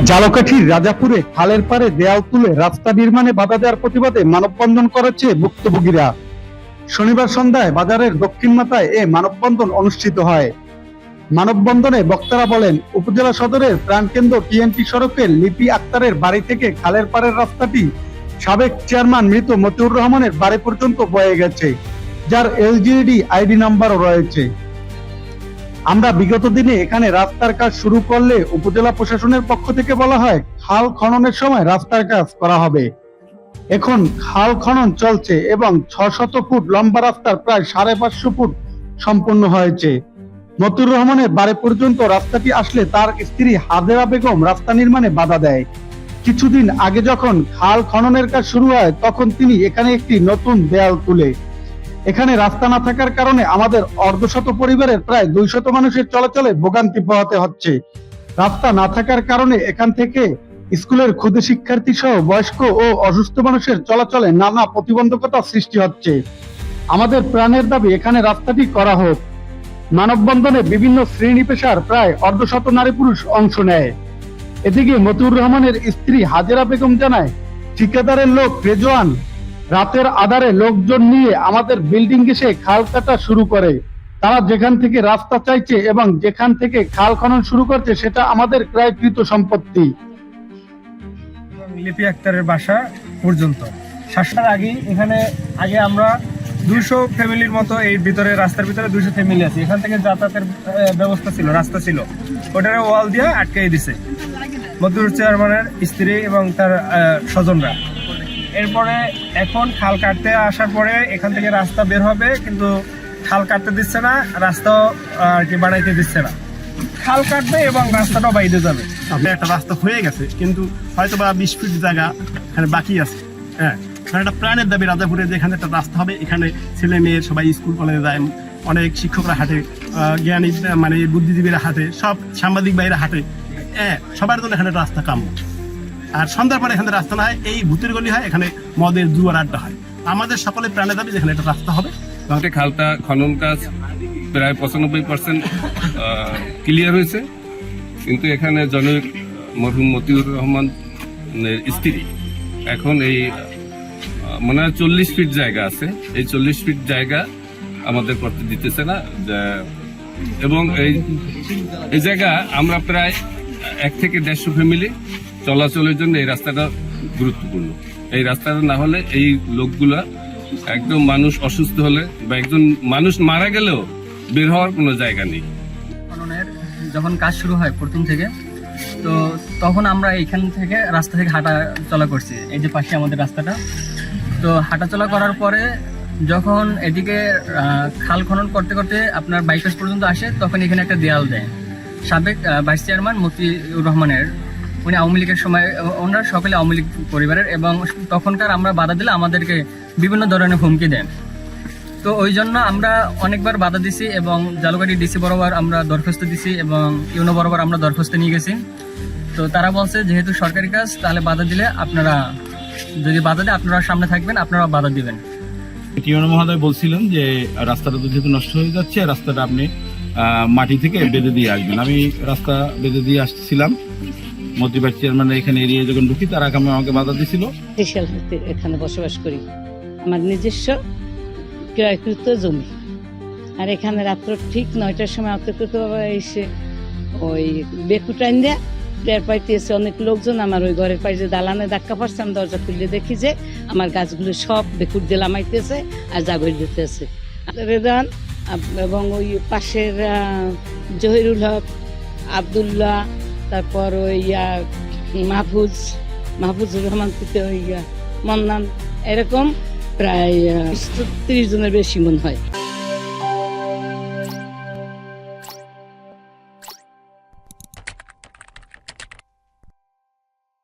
ঝালকাঠির রাজাপুরে খালের পাড়ে দেয়াল তুলে রাস্তা নির্মাণে বাধা দেওয়ার প্রতিবাদে মানববন্ধন করেছে ভুক্তভোগীরা। শনিবার সন্ধ্যায় বাজারের দক্ষিণ মাথায় এ মানববন্ধন অনুষ্ঠিত হয়। মানববন্ধনে বক্তারা বলেন, উপজেলা সদরের প্রাণকেন্দ্র টিএনটি সড়কের লিপি আক্তারের বাড়ি থেকে খালের পাড়ের রাস্তাটি সাবেক চেয়ারম্যান মৃত মতিউর রহমানের বাড়ি পর্যন্ত বয়ে গেছে, যার এলজিডি আইডি নাম্বারও রয়েছে। আমরা বিগত দিনে এখানে রাস্তার কাজ শুরু করলে উপজেলা প্রশাসনের পক্ষ থেকে বলা হয় খাল খননের সময় রাস্তার কাজ করা হবে। এখন খাল খনন চলছে এবং ৬০০ ফুট লম্বা রাস্তার প্রায় ৫৫০ ফুট সম্পন্ন হয়েছে। মতিউর রহমানের বাড়ি পর্যন্ত রাস্তাটি আসলে তার স্ত্রী হাজেরা বেগম রাস্তা নির্মাণে বাধা দেয়। কিছুদিন আগে যখন খাল খননের কাজ শুরু হয় তখন তিনি এখানে একটি নতুন দেয়াল তুলে। এখানে রাস্তা না থাকার কারণে আমাদের অর্ধশত পরিবারের প্রায় ২০০ মানুষের চলাচলে ভোগান্তি পোহাতে হচ্ছে। রাস্তা না থাকার কারণে এখান থেকে স্কুলের ক্ষুদে শিক্ষার্থী সহ বয়স্ক ও অসুস্থ মানুষের চলাচলে নানা প্রতিবন্ধকতা সৃষ্টি হচ্ছে। আমাদের প্রাণের দাবি এখানে রাস্তাটি করা হোক। মানববন্ধনে বিভিন্ন শ্রেণী পেশার প্রায় অর্ধশত নারী পুরুষ অংশ নেয়। এদিকে মতিউর রহমানের স্ত্রী হাজেরা বেগম জানায়, ঠিকাদারের লোক রেজওয়ান রাতের আধারে লোকজন নিয়ে আমাদের বিল্ডিং এসে খাল কাটা শুরু করে। তারা যেখান থেকে রাস্তা চাইছে এবং যেখান থেকে খাল খনন শুরু করছে সেটা আমাদের ক্রয়কৃত সম্পত্তি। লিপি আক্তারের বাসা পর্যন্ত শাসার এখানে আমরা ২০০ ফ্যামিলির মতো এই ভিতরে রাস্তার ভিতরে ২০০ ফ্যামিলি আছে। এখান থেকে যাতায়াতের ব্যবস্থা ছিল, রাস্তা ছিল, ওটারে ওয়াল দিয়ে আটকাই দিছে মতিউর চেয়ারম্যানের স্ত্রী এবং তার স্বজনরা। এরপরে এখন খাল কাটতে আসার পরে এখান থেকে রাস্তা বের হবে, কিন্তু খাল কাটতে দিচ্ছে না, রাস্তাও আর কি বানাইতে দিচ্ছে না। খাল কাটবে এবং রাস্তাটাও বাইরে যাবে। একটা রাস্তা হয়ে গেছে, কিন্তু হয়তো বা ২০ ফিট জায়গা এখানে বাকি আছে। হ্যাঁ, একটা প্রাণের দাবি রাজাপুরে যেখানে একটা রাস্তা হবে, এখানে ছেলে মেয়ে সবাই স্কুল কলেজে যায়, অনেক শিক্ষকরা হাঁটে, জ্ঞানী মানে বুদ্ধিজীবীরা হাঁটে, সব সাংবাদিক ভাইরা হাঁটে। হ্যাঁ, সবার জন্য এখানে রাস্তা কাম্য। আর সন্ধ্যার পরে এখানে রাস্তা না হয়, এই ভূতের গলি হয়, এখানে মদের জুয়ার আড্ডা হয়। আমাদের সকলের প্রাণের দাবি যেখানে একটা রাস্তা হবে। খালটা খনন কাজ প্রায় ৯৫% ক্লিয়ার হয়েছে, কিন্তু এখানে জনৈক মরহুম মতিউর রহমানের স্ত্রী এখন এই মনে হয় ৪০ ফিট জায়গা আছে, এই ৪০ ফিট জায়গা আমাদের করতে দিতেছে না। এবং এই জায়গা আমরা প্রায় ১ থেকে ১৫০ ফ্যামিলি চলাচলের জন্য এই রাস্তাটা গুরুত্বপূর্ণ। এই রাস্তাটা না হলে এই লোকগুলা একদম মানুষ অসুস্থ হলে বা একজন মানুষ মারা গেলেও বের হওয়ার কোনো জায়গা নেই। খননের যখন কাজ শুরু হয় প্রথম থেকে, তো তখন আমরা এইখান থেকে রাস্তা থেকে হাঁটা চলা করছি, এই যে পাশে আমাদের রাস্তাটা। তো হাঁটাচলা করার পরে যখন এদিকে খাল খনন করতে করতে আপনার বাইপাস পর্যন্ত আসে, তখন এখানে একটা দেয়াল দেয় সাবেক ভাইস চেয়ারম্যান মতিউর রহমানের। উনি আওয়ামী লীগের সময়, ওনারা সকলে আওয়ামী লীগ পরিবারের, এবং তখনকার আমরা বাধা দিলে আমাদেরকে বিভিন্ন ধরনের হুমকি দেন। তো ওই জন্য আমরা অনেকবার বাধা দিছি এবং ঝালকাঠি ডিসি বরাবর আমরা দরখাস্ত দিছি এবং ইউনো বরাবর আমরা দরখাস্ত নিয়ে গেছি। তো তারা বলছে যেহেতু সরকারি কাজ, তাহলে বাধা দিলে আপনারা, যদি বাধা দেয় আপনারা সামনে থাকবেন, আপনারা বাধা দিবেন। ইউনো মহোদয় বলছিলেন যে রাস্তাটা তো যেহেতু নষ্ট হয়ে যাচ্ছে, রাস্তাটা আপনি মাটি থেকে বেঁধে দিয়ে আসবেন। আমি রাস্তা বেঁধে দিয়ে আসছিলাম, মন্ত্রী চেয়ারম্যান এখানে এরিয়া যখন ঢুকি তার আগে আমাকে বাধা দিছিল। এখানে বসবাস করি, আমার নিজস্ব ক্রয়কৃত জমি। আর এখানে রাত্র ঠিক ৯টার সময় অতর্কিত এসে ওই বেকু টাইন দেয়া টের পাইতে এসে অনেক লোকজন আমার ওই ঘরের পাশে দালানে ধাক্কা পড়ছে। আমি দরজা খুললে দেখি যে আমার গাছগুলো সব বেকুর দিয়ে লামাইতেছে আর জাগর দিতেছে। রেদান এবং ওই পাশের জহিরুল হক, আবদুল্লাহ, তারপর ওই মাহফুজুর রহমান, ওই মন্নান, এরকম প্রায় ৩০ জনের বেশি মনে হয়।